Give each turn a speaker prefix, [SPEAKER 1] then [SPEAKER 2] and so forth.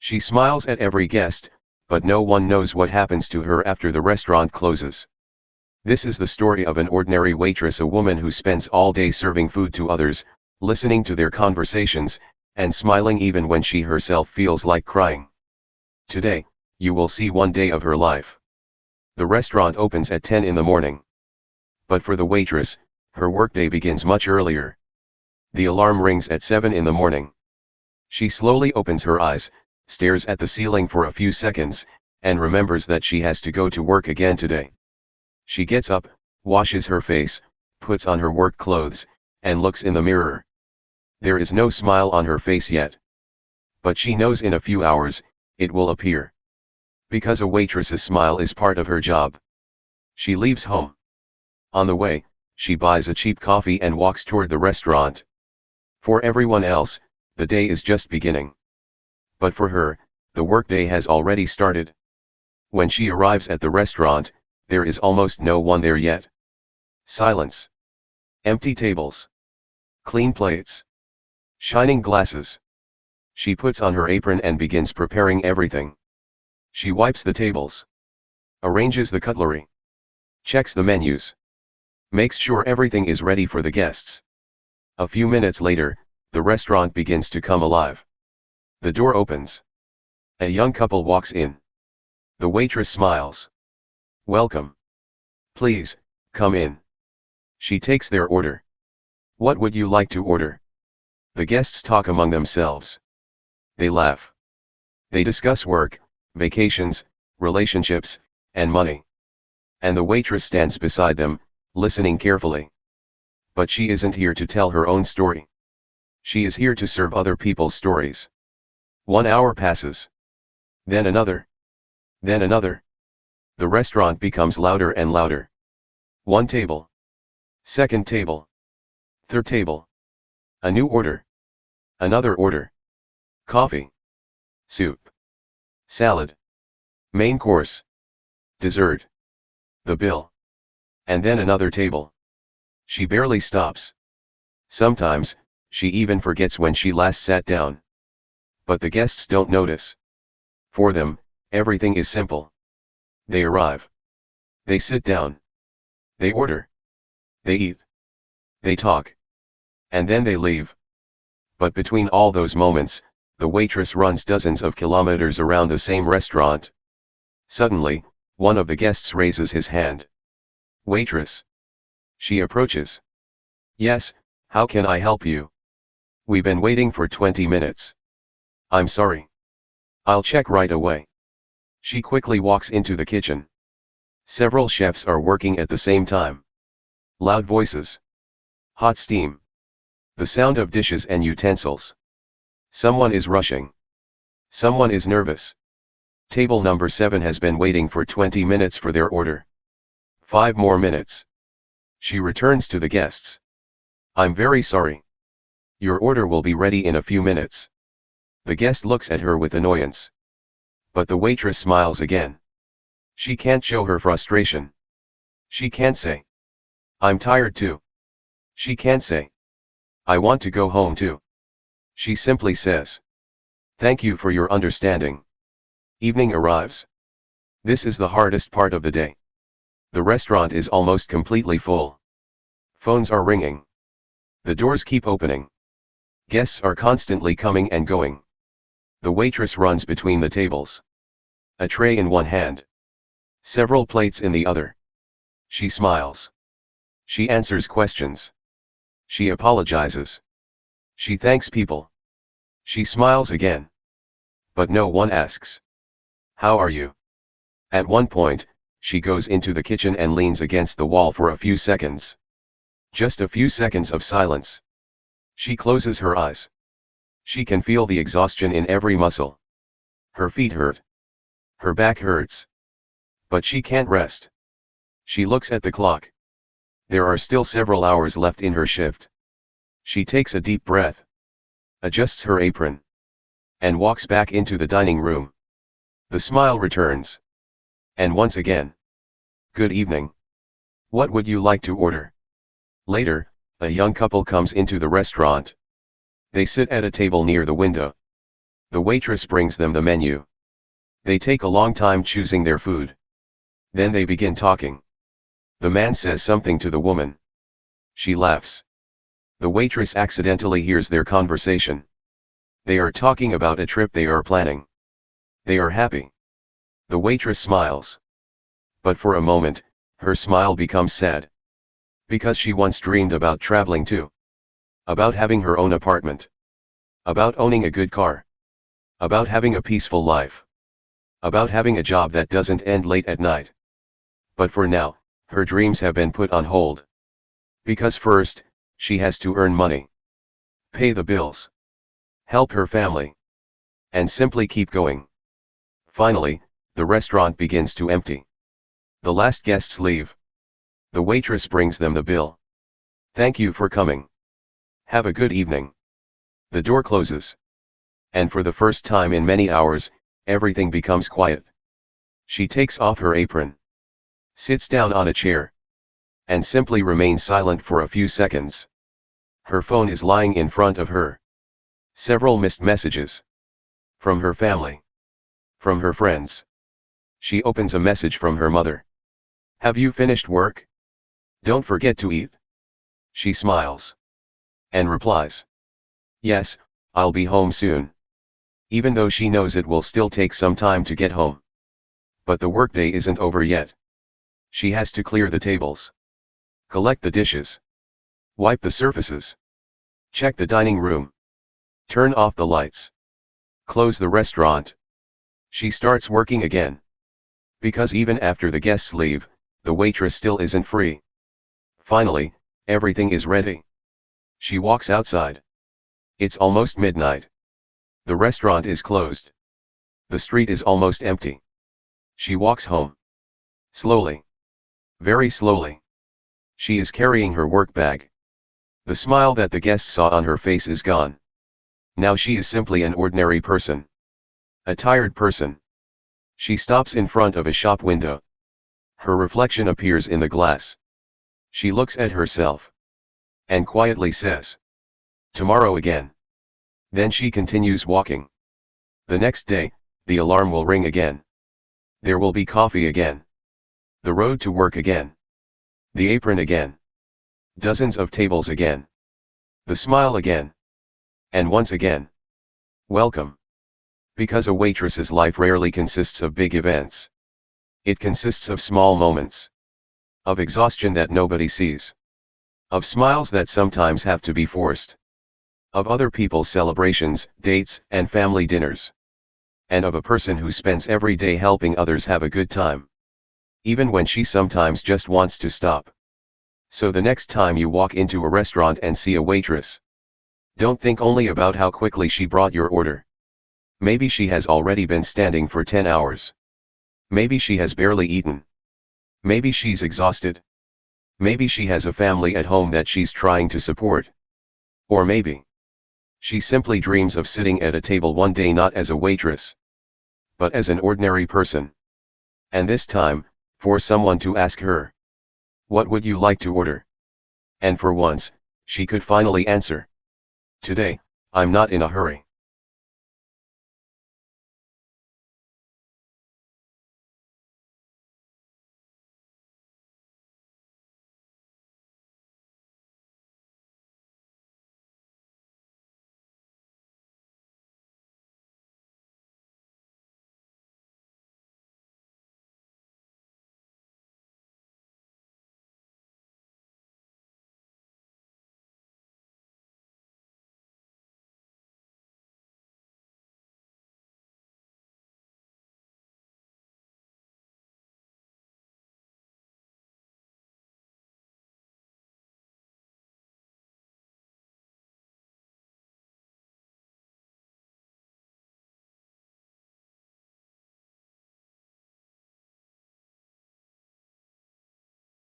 [SPEAKER 1] She smiles at every guest, but no one knows what happens to her after the restaurant closes. This is the story of an ordinary waitress, a woman who spends all day serving food to others, listening to their conversations, and smiling even when she herself feels like crying. Today, you will see one day of her life. The restaurant opens at 10 in the morning. But for the waitress, her workday begins much earlier. The alarm rings at 7 in the morning. She slowly opens her eyes, stares at the ceiling for a few seconds, and remembers that she has to go to work again today. She gets up, washes her face, puts on her work clothes, and looks in the mirror. There is no smile on her face yet. But she knows in a few hours, it will appear. Because a waitress's smile is part of her job. She leaves home. On the way, she buys a cheap coffee and walks toward the restaurant. For everyone else, the day is just beginning. But for her, the workday has already started. When she arrives at the restaurant, there is almost no one there yet. Silence. Empty tables. Clean plates. Shining glasses. She puts on her apron and begins preparing everything. She wipes the tables. Arranges the cutlery. Checks the menus. Makes sure everything is ready for the guests. A few minutes later, the restaurant begins to come alive. The door opens. A young couple walks in. The waitress smiles. Welcome. Please, come in. She takes their order. What would you like to order? The guests talk among themselves. They laugh. They discuss work, vacations, relationships, and money. And the waitress stands beside them, listening carefully. But she isn't here to tell her own story. She is here to serve other people's stories. 1 hour passes. Then another. Then another. The restaurant becomes louder and louder. One table. Second table. Third table. A new order. Another order. Coffee. Soup. Salad. Main course. Dessert. The bill. And then another table. She barely stops. Sometimes, she even forgets when she last sat down. But the guests don't notice. For them, everything is simple. They arrive. They sit down. They order. They eat. They talk. And then they leave. But between all those moments, the waitress runs dozens of kilometers around the same restaurant. Suddenly, one of the guests raises his hand. Waitress. She approaches. Yes, how can I help you? We've been waiting for 20 minutes. I'm sorry. I'll check right away. She quickly walks into the kitchen. Several chefs are working at the same time. Loud voices. Hot steam. The sound of dishes and utensils. Someone is rushing. Someone is nervous. Table number 7 has been waiting for 20 minutes for their order. 5 more minutes. She returns to the guests. I'm very sorry. Your order will be ready in a few minutes. The guest looks at her with annoyance. But the waitress smiles again. She can't show her frustration. She can't say, I'm tired too. She can't say, I want to go home too. She simply says, thank you for your understanding. Evening arrives. This is the hardest part of the day. The restaurant is almost completely full. Phones are ringing. The doors keep opening. Guests are constantly coming and going. The waitress runs between the tables. A tray in one hand. Several plates in the other. She smiles. She answers questions. She apologizes. She thanks people. She smiles again. But no one asks, how are you? At one point, she goes into the kitchen and leans against the wall for a few seconds. Just a few seconds of silence. She closes her eyes. She can feel the exhaustion in every muscle. Her feet hurt. Her back hurts. But she can't rest. She looks at the clock. There are still several hours left in her shift. She takes a deep breath. Adjusts her apron. And walks back into the dining room. The smile returns. And once again. Good evening. What would you like to order? Later, a young couple comes into the restaurant. They sit at a table near the window. The waitress brings them the menu. They take a long time choosing their food. Then they begin talking. The man says something to the woman. She laughs. The waitress accidentally hears their conversation. They are talking about a trip they are planning. They are happy. The waitress smiles. But for a moment, her smile becomes sad. Because she once dreamed about traveling too. About having her own apartment. About owning a good car. About having a peaceful life. About having a job that doesn't end late at night. But for now, her dreams have been put on hold. Because first, she has to earn money. Pay the bills. Help her family. And simply keep going. Finally, the restaurant begins to empty. The last guests leave. The waitress brings them the bill. Thank you for coming. Have a good evening. The door closes. And for the first time in many hours, everything becomes quiet. She takes off her apron. Sits down on a chair. And simply remains silent for a few seconds. Her phone is lying in front of her. Several missed messages. From her family. From her friends. She opens a message from her mother. Have you finished work? Don't forget to eat. She smiles. And replies. Yes, I'll be home soon. Even though she knows it will still take some time to get home. But the workday isn't over yet. She has to clear the tables. Collect the dishes. Wipe the surfaces. Check the dining room. Turn off the lights. Close the restaurant. She starts working again. Because even after the guests leave, the waitress still isn't free. Finally, everything is ready. She walks outside. It's almost midnight. The restaurant is closed. The street is almost empty. She walks home. Slowly. Very slowly. She is carrying her work bag. The smile that the guests saw on her face is gone. Now she is simply an ordinary person. A tired person. She stops in front of a shop window. Her reflection appears in the glass. She looks at herself. And quietly says. Tomorrow again. Then she continues walking. The next day, the alarm will ring again. There will be coffee again. The road to work again. The apron again. Dozens of tables again. The smile again. And once again. Welcome. Because a waitress's life rarely consists of big events. It consists of small moments. Of exhaustion that nobody sees. Of smiles that sometimes have to be forced. Of other people's celebrations, dates, and family dinners. And of a person who spends every day helping others have a good time. Even when she sometimes just wants to stop. So the next time you walk into a restaurant and see a waitress, don't think only about how quickly she brought your order. Maybe she has already been standing for 10 hours. Maybe she has barely eaten. Maybe she's exhausted. Maybe she has a family at home that she's trying to support. Or maybe she simply dreams of sitting at a table one day not as a waitress, but as an ordinary person. And this time, for someone to ask her, what would you like to order? And for once, she could finally answer. Today, I'm not in a hurry.